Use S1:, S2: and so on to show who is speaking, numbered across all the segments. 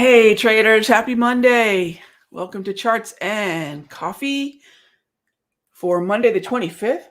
S1: Hey traders, happy Monday. Welcome to Charts and Coffee for Monday the 25th.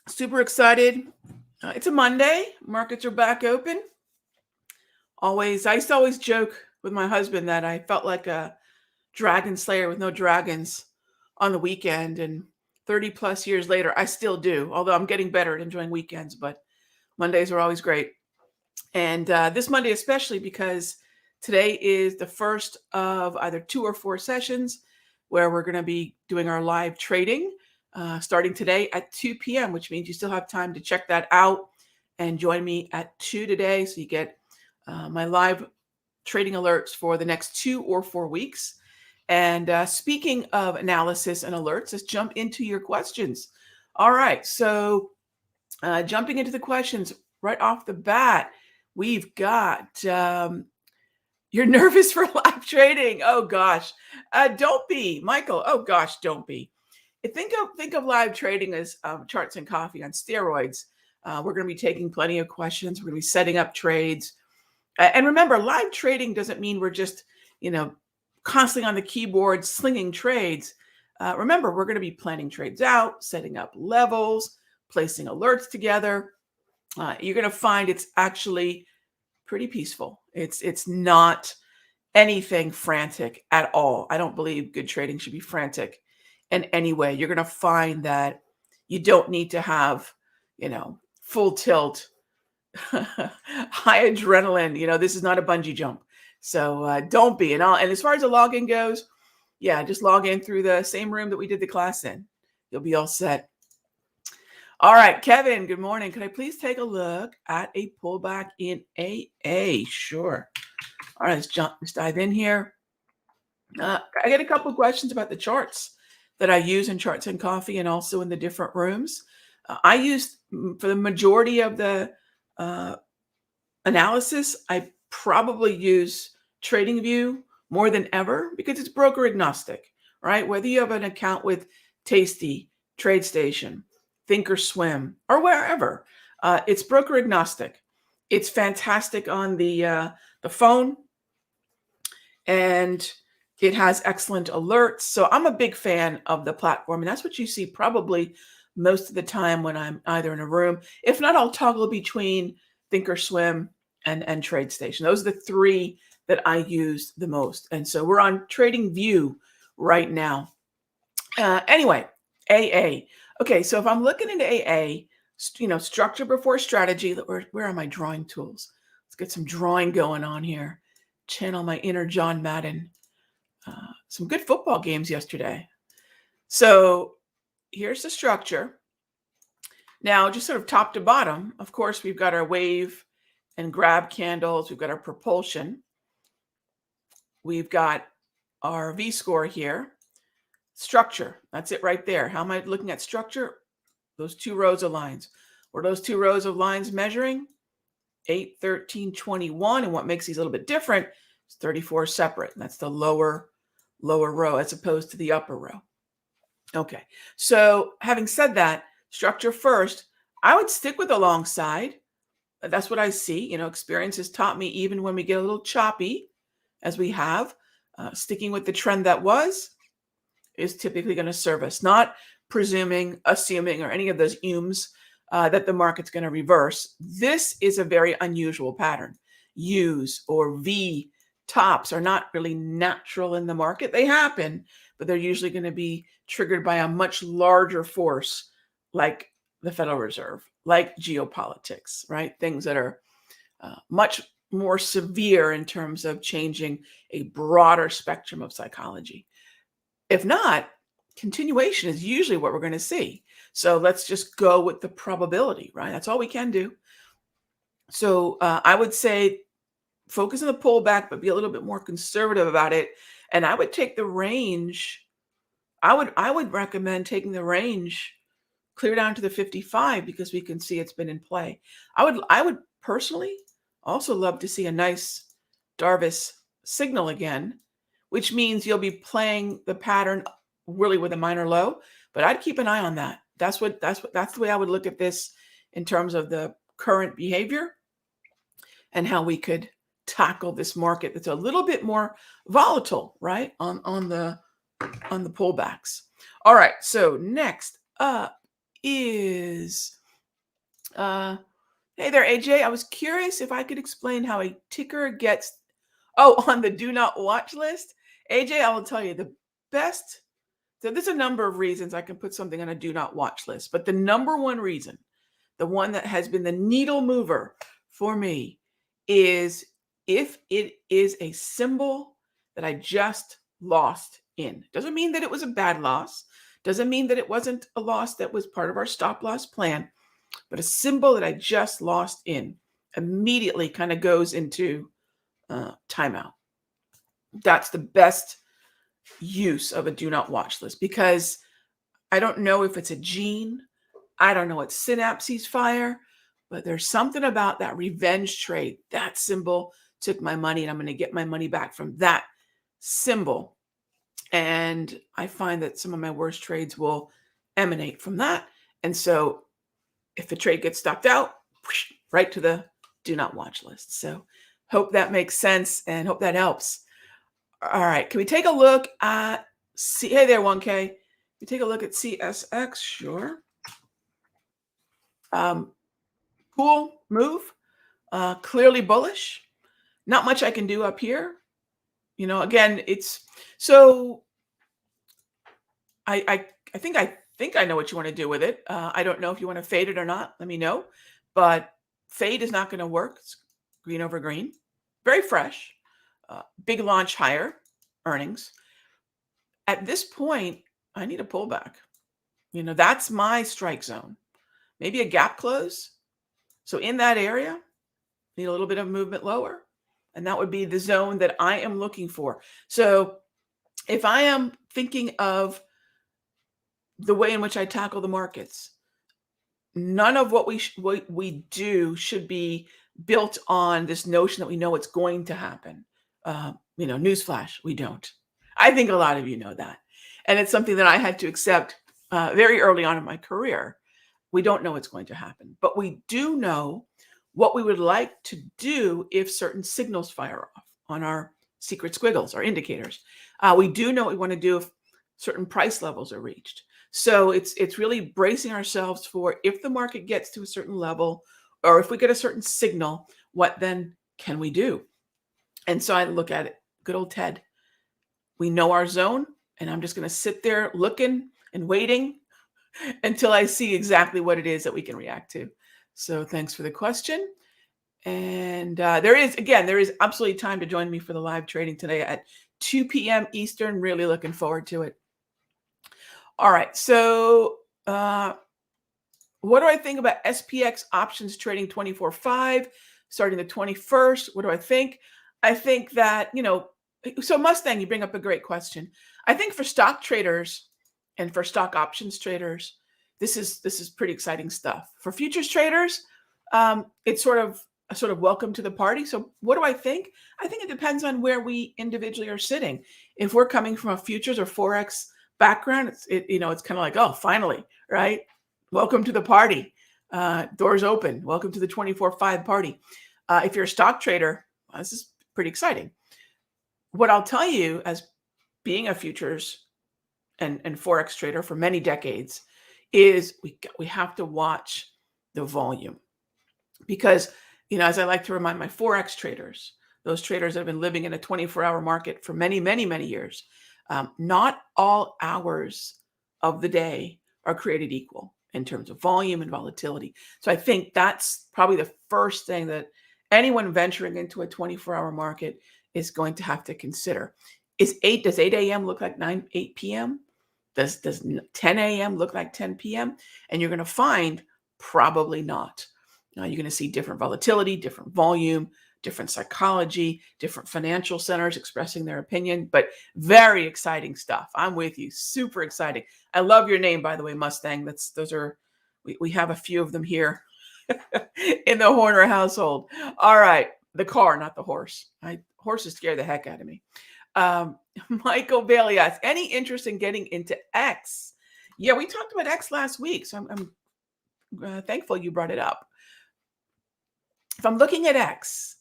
S1: Super excited. It's a Monday. Markets are back open. I used to always joke with my husband that I felt like a dragon slayer with no dragons on the weekend. And 30 plus years later, I still do, although I'm getting better at enjoying weekends, but Mondays are always great. And this Monday, especially because today is the first of either 2 or 4 sessions where we're going to be doing our live trading starting today at 2 p.m., which means you still have time to check that out and join me at 2 today. So you get my live trading alerts for the next 2 or 4 weeks. And speaking of analysis and alerts, let's jump into your questions. All right. So jumping into the questions right off the bat, we've got you're nervous for live trading. Oh gosh, don't be, Michael. Oh gosh, don't be. Think of live trading as Charts and Coffee on steroids. We're going to be taking plenty of questions. We're going to be setting up trades, and remember, live trading doesn't mean we're just constantly on the keyboard slinging trades. Remember, we're going to be planning trades out, setting up levels, placing alerts together. You're going to find it's actually pretty peaceful. It's not anything frantic at all. I don't believe good trading should be frantic in any way. You're going to find that you don't need to have, full tilt, high adrenaline. This is not a bungee jump. So don't be. And as far as the login goes, yeah, just log in through the same room that we did the class in. You'll be all set. All right, Kevin, good morning. Could I please take a look at a pullback in AA? Sure. All right, let's dive in here. I get a couple of questions about the charts that I use in Charts and Coffee and also in the different rooms. I use, for the majority of the analysis, I probably use TradingView more than ever because it's broker agnostic, right? Whether you have an account with Tasty, TradeStation, Thinkorswim, or wherever, it's broker agnostic. It's fantastic on the phone, and it has excellent alerts. So I'm a big fan of the platform, and that's what you see probably most of the time when I'm either in a room. If not, I'll toggle between Thinkorswim and TradeStation. Those are the 3 that I use the most. And so we're on TradingView right now. Anyway, AA. Okay, so if I'm looking into AA, structure before strategy. Where are my drawing tools? Let's get some drawing going on here. Channel my inner John Madden. Some good football games yesterday. So here's the structure. Now, just sort of top to bottom, of course, we've got our wave and grab candles. We've got our propulsion. We've got our V-score here. Structure, that's it right there. How am I looking at structure? Those 2 rows of lines. What are those 2 rows of lines measuring? 8, 13, 21. And what makes these a little bit different is 34 separate. And that's the lower row as opposed to the upper row. Okay, so having said that, structure first, I would stick with the long side. That's what I see. Experience has taught me, even when we get a little choppy, as we have, sticking with the trend that was is typically going to serve us, not presuming, assuming, or any of those ums that the market's going to reverse. This is a very unusual pattern. U's or V tops are not really natural in the market. They happen, but they're usually going to be triggered by a much larger force like the Federal Reserve, like geopolitics, right? Things that are much more severe in terms of changing a broader spectrum of psychology. If not, continuation is usually what we're going to see. So let's just go with the probability, right? That's all we can do. So I would say focus on the pullback, but be a little bit more conservative about it. And I would take the range. I would recommend taking the range clear down to the 55 because we can see it's been in play. I would personally also love to see a nice Darvis signal again, which means you'll be playing the pattern really with a minor low, but I'd keep an eye on that. That's the way I would look at this in terms of the current behavior and how we could tackle this market that's a little bit more volatile, right? On the pullbacks. All right, so next up is hey there, AJ. I was curious if I could explain how a ticker gets on the do not watch list. AJ, I will tell you the best. So there's a number of reasons I can put something on a do not watch list, but the number one reason, the one that has been the needle mover for me, is if it is a symbol that I just lost in. Doesn't mean that it was a bad loss. Doesn't mean that it wasn't a loss that was part of our stop loss plan, but a symbol that I just lost in immediately kind of goes into timeout. That's the best use of a do not watch list, because I don't know if it's a gene. I don't know what synapses fire, but there's something about that revenge trade. That symbol took my money, and I'm going to get my money back from that symbol. And I find that some of my worst trades will emanate from that. And so if a trade gets stopped out, right to the do not watch list. So hope that makes sense and hope that helps. All right. Can we take a look at hey there, 1K. Can we take a look at CSX? Sure. Cool move. Clearly bullish. Not much I can do up here. Again, it's so I think I know what you want to do with it. I don't know if you want to fade it or not. Let me know. But fade is not going to work. It's green over green. Very fresh. Big launch higher earnings. At this point, I need a pullback. That's my strike zone. Maybe a gap close. So in that area, need a little bit of movement lower. And that would be the zone that I am looking for. So if I am thinking of the way in which I tackle the markets, none of what we do should be built on this notion that we know it's going to happen. Newsflash, we don't. I think a lot of you know that. And it's something that I had to accept very early on in my career. We don't know what's going to happen, but we do know what we would like to do if certain signals fire off on our secret squiggles, our indicators. We do know what we want to do if certain price levels are reached. So it's really bracing ourselves for if the market gets to a certain level, or if we get a certain signal, what then can we do? And so I look at it, good old Ted. We know our zone, and I'm just going to sit there looking and waiting until I see exactly what it is that we can react to. So thanks for the question. And there is absolutely time to join me for the live trading today at 2 p.m. Eastern. Really looking forward to it. All right. So what do I think about SPX options trading 24/5 starting the 21st? What do I think? I think that, so Mustang, you bring up a great question. I think for stock traders and for stock options traders, this is pretty exciting stuff. For futures traders, it's sort of welcome to the party. So what do I think? I think it depends on where we individually are sitting. If we're coming from a futures or Forex background, it's kind of like, oh, finally, right? Welcome to the party. Doors open. Welcome to the 24/5 party. If you're a stock trader, this is pretty exciting. What I'll tell you, as being a futures and Forex trader for many decades, is we have to watch the volume. Because, as I like to remind my Forex traders, those traders that have been living in a 24-hour market for many, many, many years, not all hours of the day are created equal in terms of volume and volatility. So I think that's probably the first thing that anyone venturing into a 24-hour market is going to have to consider. Does 8 a.m. look like 8 p.m.? Does 10 a.m. look like 10 p.m.? And you're going to find probably not. You're going to see different volatility, different volume, different psychology, different financial centers expressing their opinion, but very exciting stuff. I'm with you. Super exciting. I love your name, by the way, Mustang. We have a few of them here in the Horner household. All right. The car, not the horse. Horses scare the heck out of me. Michael Bailey asks, any interest in getting into X? Yeah, we talked about X last week, so I'm thankful you brought it up. If I'm looking at X,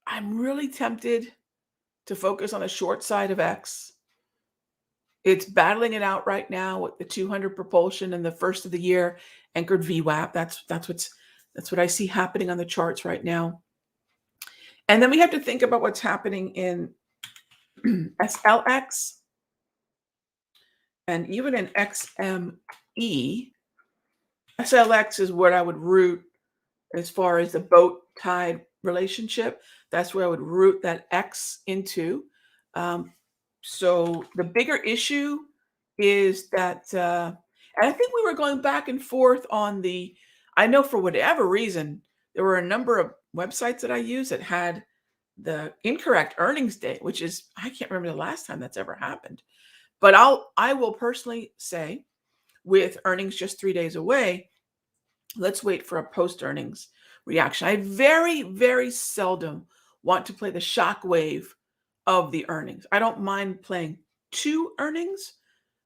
S1: I'm really tempted to focus on the short side of X. It's battling it out right now with the 200 propulsion in the first of the year anchored VWAP. That's what I see happening on the charts right now. And then we have to think about what's happening in SLX and even in XME. SLX is what I would root as far as the boat tide relationship. That's where I would root that X into. Um, so the bigger issue is that, and I think we were going back and forth on the, I know for whatever reason, there were a number of websites that I used that had the incorrect earnings date, which is, I can't remember the last time that's ever happened. But I will personally say, with earnings just 3 days away, let's wait for a post earnings reaction. I very, very seldom want to play the shock wave of the earnings. I don't mind playing to earnings,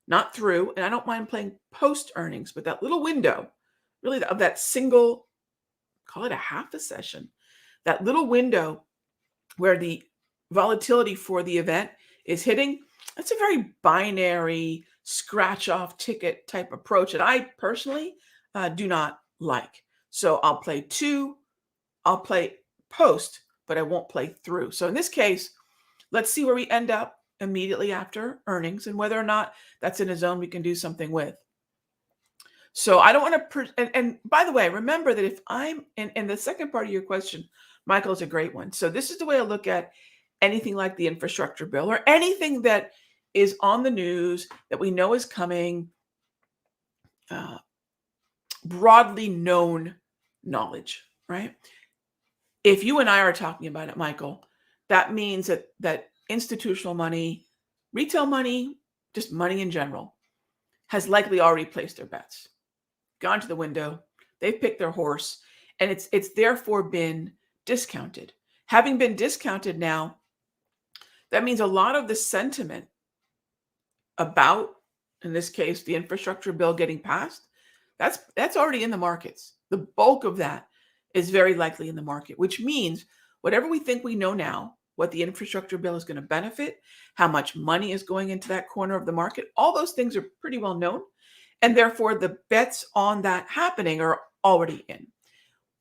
S1: not through, and I don't mind playing post earnings, but that little window, really of that single, call it a half a session, that little window where the volatility for the event is hitting, that's a very binary scratch off ticket type approach that I personally do not like. So I'll play to, I'll play post, but I won't play through. So in this case, let's see where we end up immediately after earnings and whether or not that's in a zone we can do something with. So I don't want to, and by the way, remember that if I'm, and the second part of your question, Michael, is a great one. So this is the way I look at anything like the infrastructure bill or anything that is on the news that we know is coming, broadly known knowledge, right? If you and I are talking about it, Michael, that means that institutional money, retail money, just money in general, has likely already placed their bets, gone to the window, they've picked their horse, and it's therefore been discounted. Having been discounted now, that means a lot of the sentiment about, in this case, the infrastructure bill getting passed, that's already in the markets. The bulk of that is very likely in the market, which means whatever we think we know now, what the infrastructure bill is going to benefit, how much money is going into that corner of the market, all those things are pretty well known. And therefore, the bets on that happening are already in.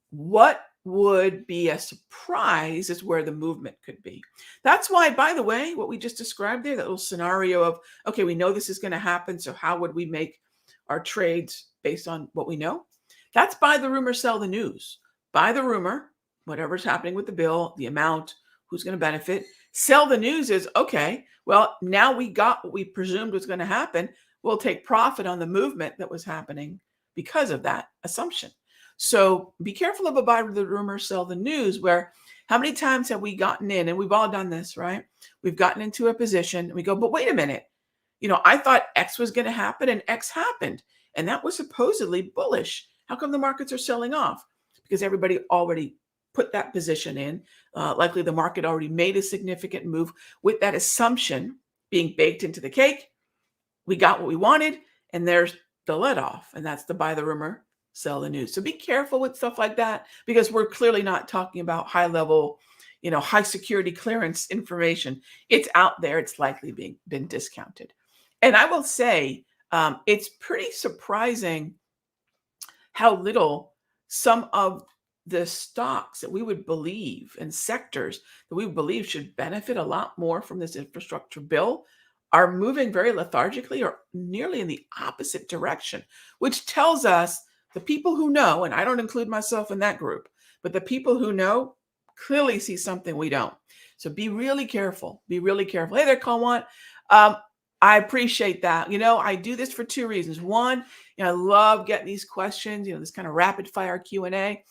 S1: What would be a surprise is where the movement could be. That's why, by the way, what we just described there, that little scenario of, okay, we know this is going to happen, so how would we make our trades based on what we know? That's buy the rumor, sell the news. Buy the rumor, whatever's happening with the bill, the amount, who's going to benefit. Sell the news is, okay, well, now we got what we presumed was going to happen. We'll take profit on the movement that was happening because of that assumption. So be careful of a buy the rumor, sell the news, where how many times have we gotten in, and we've all done this, right? We've gotten into a position and we go, but wait a minute, I thought X was going to happen and X happened. And that was supposedly bullish. How come the markets are selling off? Because everybody already put that position in. Likely the market already made a significant move with that assumption being baked into the cake. We got what we wanted, and there's the let off, and that's the buy the rumor, sell the news. So be careful with stuff like that, because we're clearly not talking about high level, high security clearance information. It's out there. It's likely been discounted. And I will say, it's pretty surprising how little some of the stocks that we would believe and sectors that we believe should benefit a lot more from this infrastructure bill are moving very lethargically or nearly in the opposite direction, which tells us the people who know, and I don't include myself in that group, but the people who know clearly see something we don't. So be really careful. Be really careful. Hey there, Kalwan. I appreciate that. I do this for two reasons. One, I love getting these questions, this kind of rapid fire Q&A.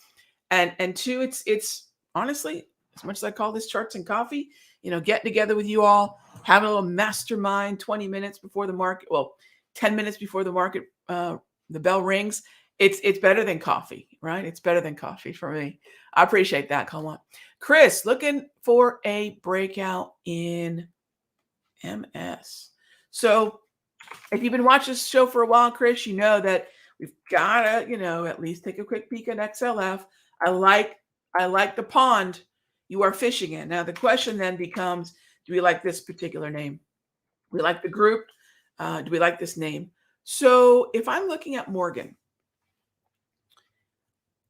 S1: And two, it's honestly, as much as I call this charts and coffee, getting together with you all, having a little mastermind 20 minutes before the market, 10 minutes before the market, the bell rings. It's better than coffee, right? It's better than coffee for me. I appreciate that, Kalwan. Chris, looking for a breakout in MS. So if you've been watching this show for a while, Chris, you know that we've got to, at least take a quick peek at XLF. I like the pond. you are fishing in. Now, the question then becomes, do we like this particular name? Do we like the group? Do we like this name? So if I'm looking at Morgan,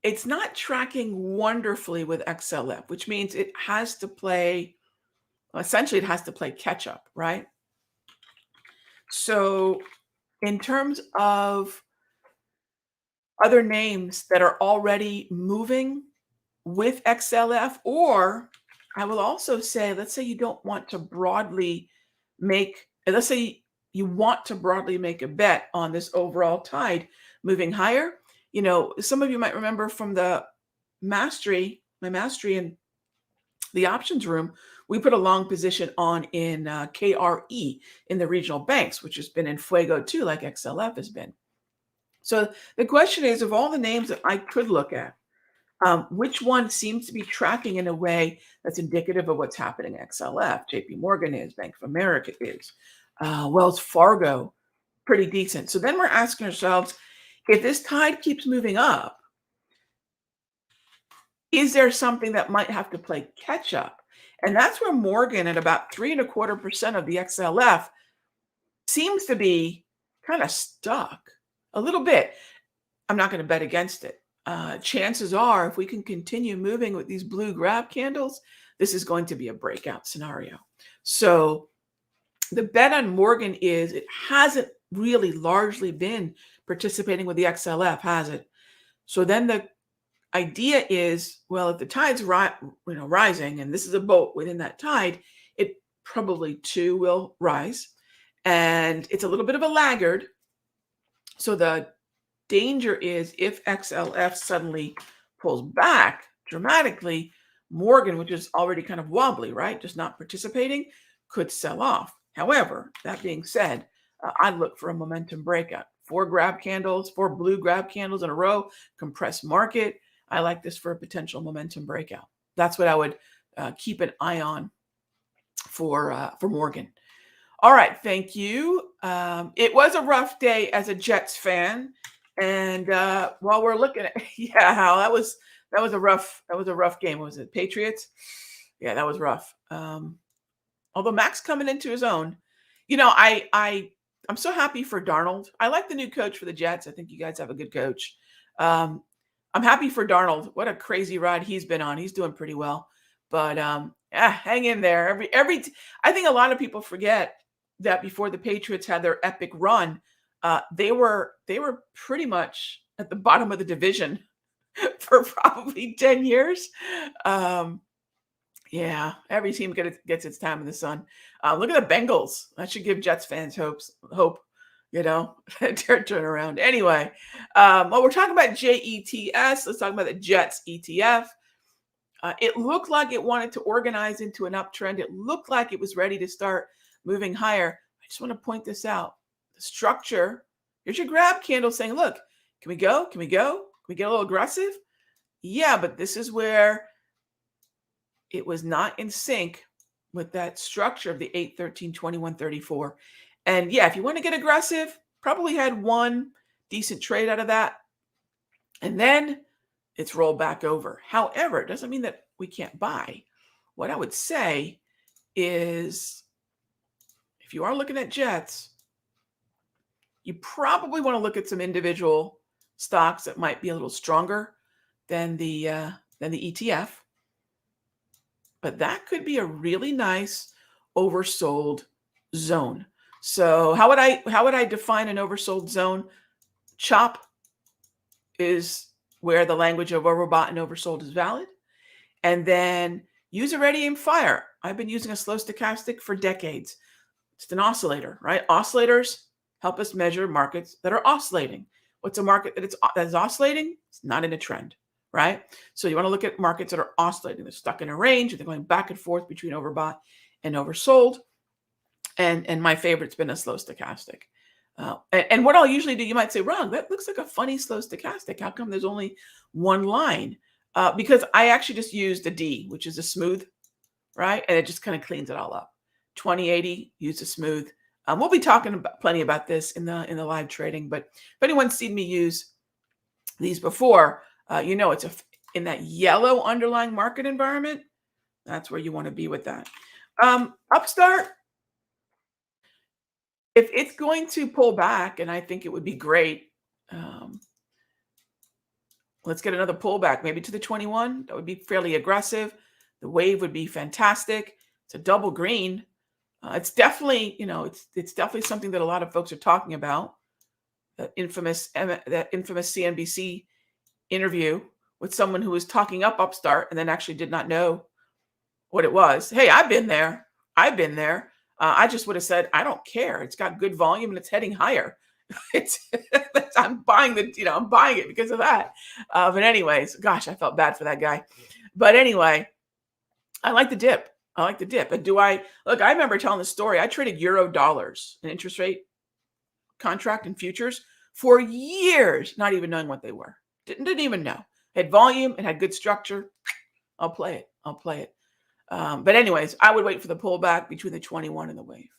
S1: it's not tracking wonderfully with XLF, which means it has to play, essentially, it has to play catch up, right? So in terms of other names that are already moving with XLF, or I will also say, let's say you don't want to broadly make, let's say you want to broadly make a bet on this overall tide moving higher. You know, some of you might remember from the my mastery in the options room, we put a long position on in KRE in the regional banks, which has been in Fuego too, like XLF has been. So the question is, of all the names that I could look at, which one seems to be tracking in a way that's indicative of what's happening at XLF? JP Morgan is, Bank of America is, Wells Fargo, pretty decent. So then we're asking ourselves, if this tide keeps moving up, is there something that might have to play catch up? And that's where Morgan at about 3.25% of the XLF seems to be kind of stuck a little bit. I'm not going to bet against it. Chances are, if we can continue moving with these blue grab candles, this is going to be a breakout scenario. So the bet on Morgan is it hasn't really largely been participating with the XLF, has it? So then the idea is, well, if the tide's rising, and this is a boat within that tide, it probably too will rise. And it's a little bit of a laggard. So the danger is if XLF suddenly pulls back dramatically, Morgan, which is already kind of wobbly, right, just not participating, could sell off. However, that being said, I'd look for a momentum breakout. 4 blue grab candles in a row, compressed market. I like this for a potential momentum breakout. That's what I would keep an eye on for Morgan. All right, thank you. It was a rough day as a Jets fan, and while we're looking at, yeah, Hal, that was a rough game. Was it Patriots? Yeah, that was rough. Although Max coming into his own, you know, I'm so happy for Darnold. I like the new coach for the Jets. I think you guys have a good coach. I'm happy for Darnold. What a crazy ride he's been on. He's doing pretty well, but hang in there. I think a lot of people forget that before the Patriots had their epic run, they were pretty much at the bottom of the division for probably 10 years. Yeah, every team gets its time in the sun. Look at the Bengals. That should give Jets fans hope, you know, turn around. Anyway, well, we're talking about JETS. Let's talk about the Jets ETF. It looked like it wanted to organize into an uptrend. It looked like it was ready to start moving higher. I just want to point this out. The structure, here's your grab candle saying, look, can we go? Can we go? Can we get a little aggressive? Yeah, but this is where it was not in sync with that structure of the 8, 13, 21, 34. And yeah, if you want to get aggressive, probably had one decent trade out of that. And then it's rolled back over. However, it doesn't mean that we can't buy. What I would say is if you are looking at Jets, you probably want to look at some individual stocks that might be a little stronger than the ETF. But that could be a really nice oversold zone. So how would I define an oversold zone? CHOP is where the language of overbought and oversold is valid. And then use a ready aim fire. I've been using a slow stochastic for decades. It's an oscillator, right? Oscillators help us measure markets that are oscillating. What's a market that is oscillating? It's not in a trend, right? So you want to look at markets that are oscillating. They're stuck in a range, and they're going back and forth between overbought and oversold. And my favorite's been a slow stochastic. And what I'll usually do, you might say, Ron, that looks like a funny slow stochastic. How come there's only one line? Because I actually just used a D, which is a smooth, right? And it just kind of cleans it all up. 2080, use a smooth. We'll be talking plenty about this in the live trading, but if anyone's seen me use these before, you know it's in that yellow underlying market environment. That's where you want to be with that. Upstart, if it's going to pull back, and I think it would be great, um, let's get another pullback, maybe to the 21. That would be fairly aggressive. The wave would be fantastic. It's a double green. It's definitely, it's definitely something that a lot of folks are talking about. That infamous CNBC interview with someone who was talking up Upstart and then actually did not know what it was. Hey, I've been there. I've been there. I just would have said, I don't care. It's got good volume and it's heading higher. It's I'm buying I'm buying it because of that. But anyways, gosh, I felt bad for that guy. But anyway, I like the dip. I like the dip. And I remember telling the story. I traded euro dollars, an interest rate contract and futures for years, not even knowing what they were. Didn't even know. Had volume, it had good structure. I'll play it. I'll play it. But anyways, I would wait for the pullback between the 21 and the wave.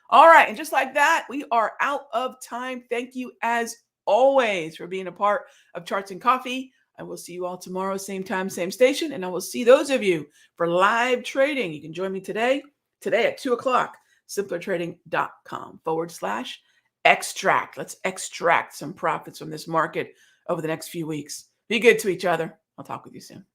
S1: All right. And just like that, we are out of time. Thank you as always for being a part of Charts and Coffee. I will see you all tomorrow, same time, same station. And I will see those of you for live trading. You can join me today at 2:00, simplertrading.com/extract. Let's extract some profits from this market over the next few weeks. Be good to each other. I'll talk with you soon.